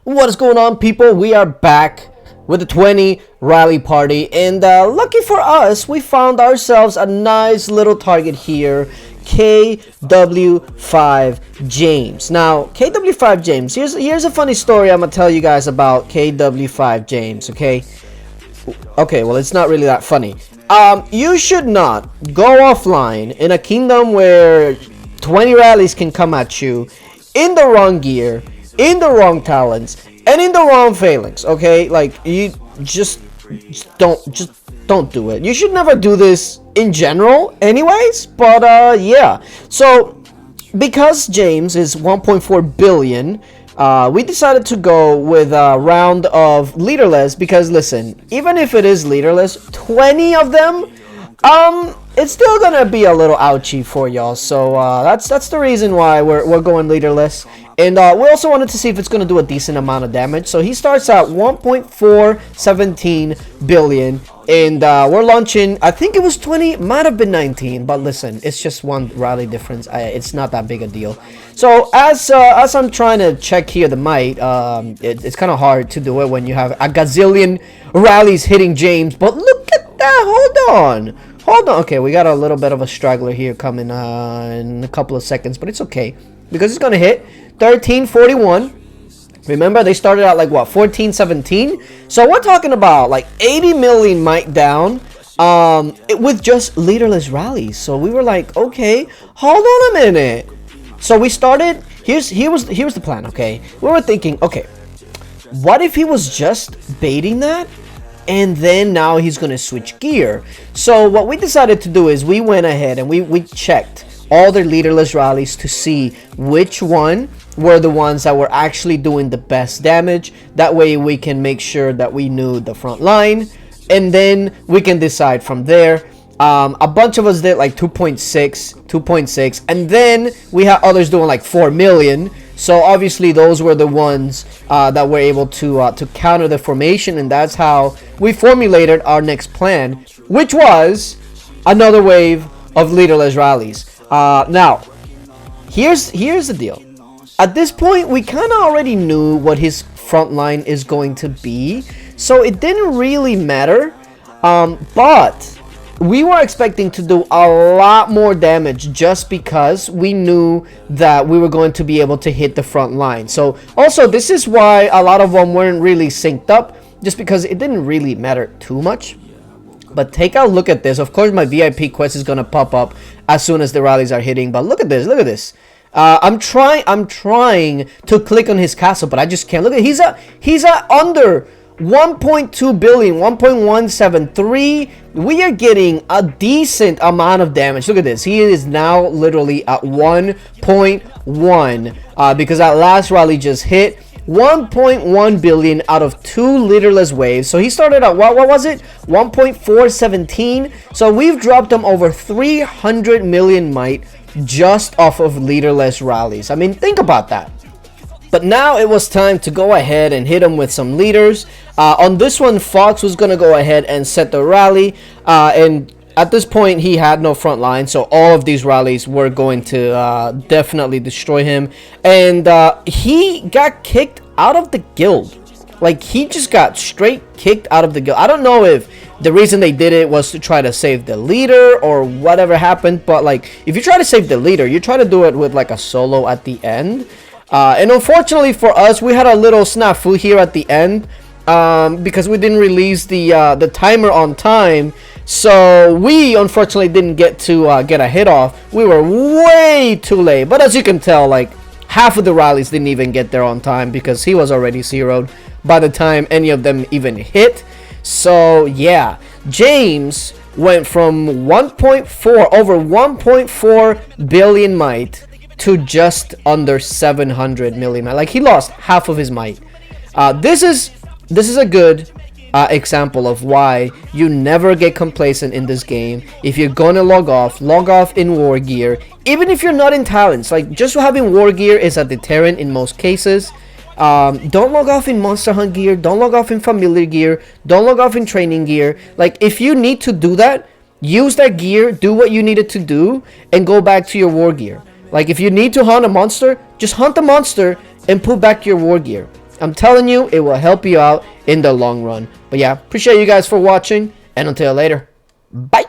What is going on, people? We are back with the 20 rally party, and lucky for us, we found ourselves a nice little target here, KW5 James. Now, KW5 James, here's a funny story I'm gonna tell you guys about KW5 James, okay? Okay, well, it's not really that funny. You should not go offline in a kingdom where 20 rallies can come at you in the wrong gear, in the wrong talents, and in the wrong phalanx. Okay, like, you just don't do it. You should never do this in general anyways, but yeah. So because James is 1.4 billion, we decided to go with a round of leaderless, because listen, even if it is leaderless, 20 of them, it's still gonna be a little ouchy for y'all. So that's the reason why we're going leaderless. And we also wanted to see if it's going to do a decent amount of damage. So he starts at 1.417 billion. And we're launching, I think it was 20, might have been 19. But listen, it's just one rally difference. It's not that big a deal. So as I'm trying to check here the might, it's kind of hard to do it when you have a gazillion rallies hitting James. But look at that. Hold on. Okay, we got a little bit of a straggler here coming in a couple of seconds. But it's okay, because it's going to hit 1341. Remember, they started out like what, 1417? So we're talking about like 80 million might down with just leaderless rallies. So we were like, okay, hold on a minute. So we started, here was the plan, okay? We were thinking, okay, what if he was just baiting that? And then now he's gonna switch gear. So what we decided to do is we went ahead and we checked all their leaderless rallies to see which one were the ones that were actually doing the best damage. That way we can make sure that we knew the front line, and then we can decide from there. A bunch of us did like 2.6, and then we had others doing like 4 million. So obviously those were the ones that were able to counter the formation, and that's how we formulated our next plan, which was another wave of leaderless rallies. Now, here's the deal. At this point, we kind of already knew what his front line is going to be, so it didn't really matter. But we were expecting to do a lot more damage just because we knew that we were going to be able to hit the front line. So also, this is why a lot of them weren't really synced up, just because it didn't really matter too much. But take a look at this. Of course, my VIP quest is going to pop up as soon as the rallies are hitting. But look at this. Look at this. I'm trying to click on his castle, but I just can't. Look at, he's at under 1.2 billion, 1.173. We are getting a decent amount of damage. Look at this. He is now literally at 1.1 because that last rally just hit 1.1 billion out of 2 leaderless waves. So he started at what was it, 1.417. So we've dropped him over 300 million might just off of leaderless rallies. I mean, think about that. But now it was time to go ahead and hit him with some leaders. On this one, Fox was going to go ahead and set the rally. And at this point, he had no front line. So all of these rallies were going to definitely destroy him. And he got kicked out of the guild. Like, he just got straight kicked out of the guild. I don't know if the reason they did it was to try to save the leader or whatever happened. But, like, if you try to save the leader, you try to do it with, like, a solo at the end. And unfortunately for us, we had a little snafu here at the end because we didn't release the timer on time. So we unfortunately didn't get to get a hit off. We were way too late. But as you can tell, like, half of the rallies didn't even get there on time because he was already zeroed by the time any of them even hit. So yeah, James went from 1.4 over 1.4 billion might to just under 700 million might. Like, he lost half of his might. This is a good example of why you never get complacent in this game. If you're gonna log off in war gear. Even if you're not in talents, like, just having war gear is a deterrent in most cases. Don't log off in monster hunt gear, don't log off in familiar gear, don't log off in training gear. Like, if you need to do that, use that gear, do what you needed to do, and go back to your war gear. Like, if you need to hunt a monster, just hunt the monster and put back your war gear. I'm telling you, it will help you out in the long run. But yeah, appreciate you guys for watching, and until later, bye.